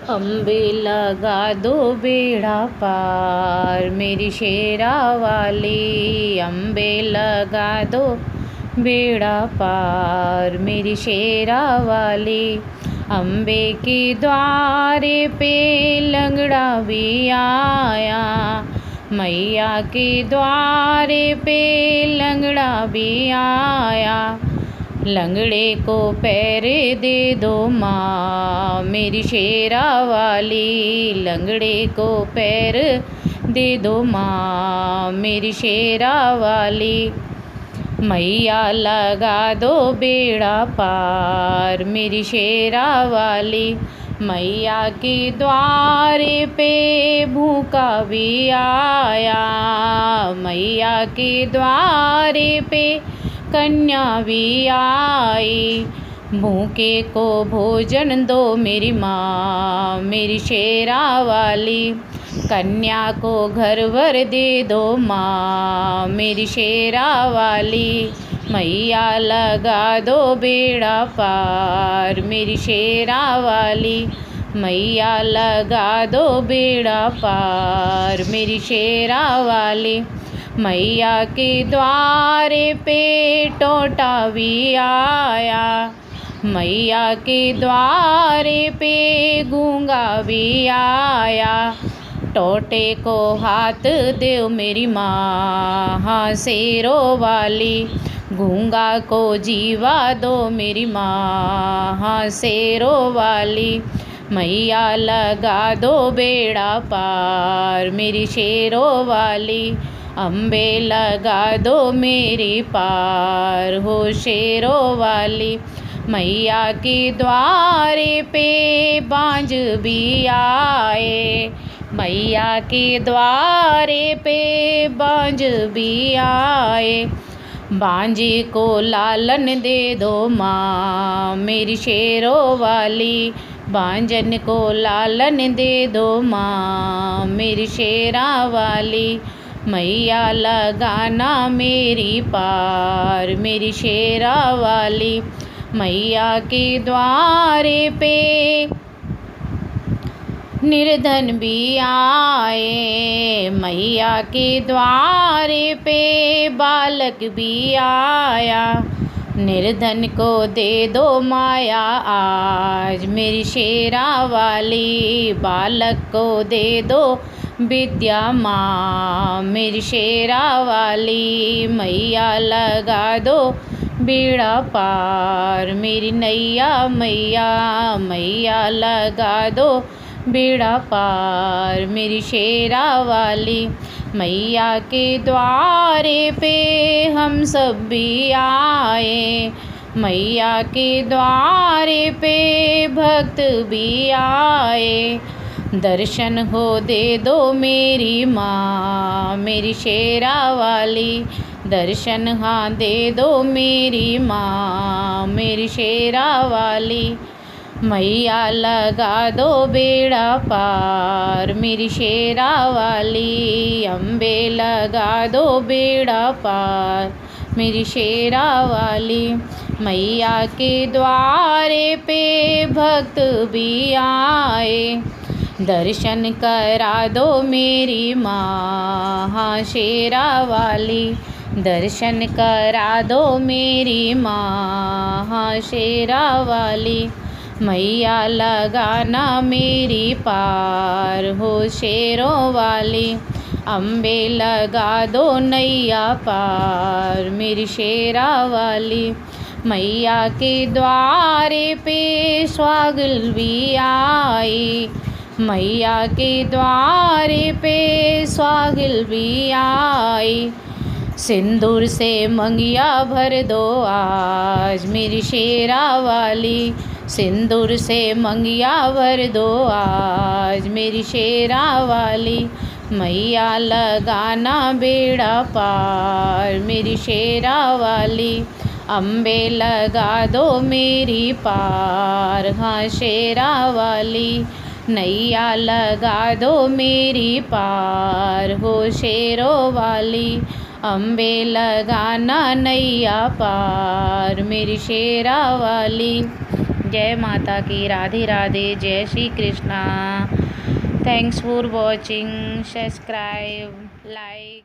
अम्बे लगा दो बेड़ा पार मेरी शेरा वाली। अम्बे लगा दो बेड़ा पार मेरी शेरा वाली। अम्बे के द्वारे पे लंगड़ा भी आया। मैया के द्वारे पे लंगड़ा भी आया। लंगड़े को पैर दे दो माँ मेरी शेरा वाली। लंगड़े को पैर दे दो माँ मेरी शेरा वाली। मैया लगा दो बेड़ा पार मेरी शेरा वाली। मैया के द्वारे पे भूखा भी आया। मैया के द्वारे पे कन्या भी आई। भूखे को भोजन दो मेरी माँ मेरी शेरा वाली। कन्या को घर वर दे दो माँ मेरी शेरा वाली। मैया लगा दो बेड़ा पार मेरी शेरा वाली। मैया लगा दो बेड़ा पार मेरी शेरा वाली। मैया के द्वारे पे टोटा भी आया। मैया के द्वारे पे गूंगा भी आया। टोटे को हाथ दो मेरी माँ हाँ शेरों वाली। गूंगा को जीवा दो मेरी माँ हाँ शेरों वाली। मैया लगा दो बेड़ा पार मेरी शेरों वाली। अम्बे लगा दो मेरी पार हो शेरों वाली। मैया के द्वारे पे बांझ भी आए। मैया के द्वारे पे बांझ भी आए। बांझे को लालन दे दो माँ मेरी शेरों वाली। बांझन को लालन दे दो माँ मेरी शेरा वाली। मैया लगाना मेरी पार मेरी शेरा वाली। मैया के द्वारे पे निर्धन भी आए। मैया के द्वारे पे बालक भी आया। निर्धन को दे दो माया आज मेरी शेरा वाली। बालक को दे दो विद्या माँ मेरी शेरा वाली। मैया लगा दो बेड़ा पार मेरी नैया मैया। मैया लगा दो बेड़ा पार मेरी शेरा वाली। मैया के द्वारे पे हम सब भी आए। मैया के द्वारे पे भक्त भी आए। दर्शन हो दे दो मेरी माँ मेरी शेरा वाली। दर्शन हाँ दे दो मेरी माँ मेरी शेरा वाली। मैया लगा दो बेड़ा पार मेरी शेरा वाली। अम्बे लगा दो बेड़ा पार मेरी शेरा वाली। मैया के द्वारे पे भक्त भी आए। दर्शन करा दो मेरी माँ हाँ शेरा वाली। दर्शन करा दो मेरी माँ हाँ शेरा वाली। मैया लगाना मेरी पार हो शेरों वाली। अम्बे लगा दो नैया पार मेरी शेरा वाली। मैया के द्वारे पे स्वागल भी आई। मैया के द्वारे पे स्वागल भी आई। सिंदूर से मंगिया भर दो आज मेरी शेरा वाली। सिंदूर से मंगिया भर दो आज मेरी शेरा वाली। मैया लगाना बेड़ा पार मेरी शेरा वाली। अम्बे लगा दो मेरी पार हाँ शेरा वाली। नैया लगा दो मेरी पार हो शेरों वाली। अम्बे लगाना नैया पार मेरी शेरा वाली। जय माता की, राधे राधे, जय Shri Krishna. Thanks for watching, subscribe, like.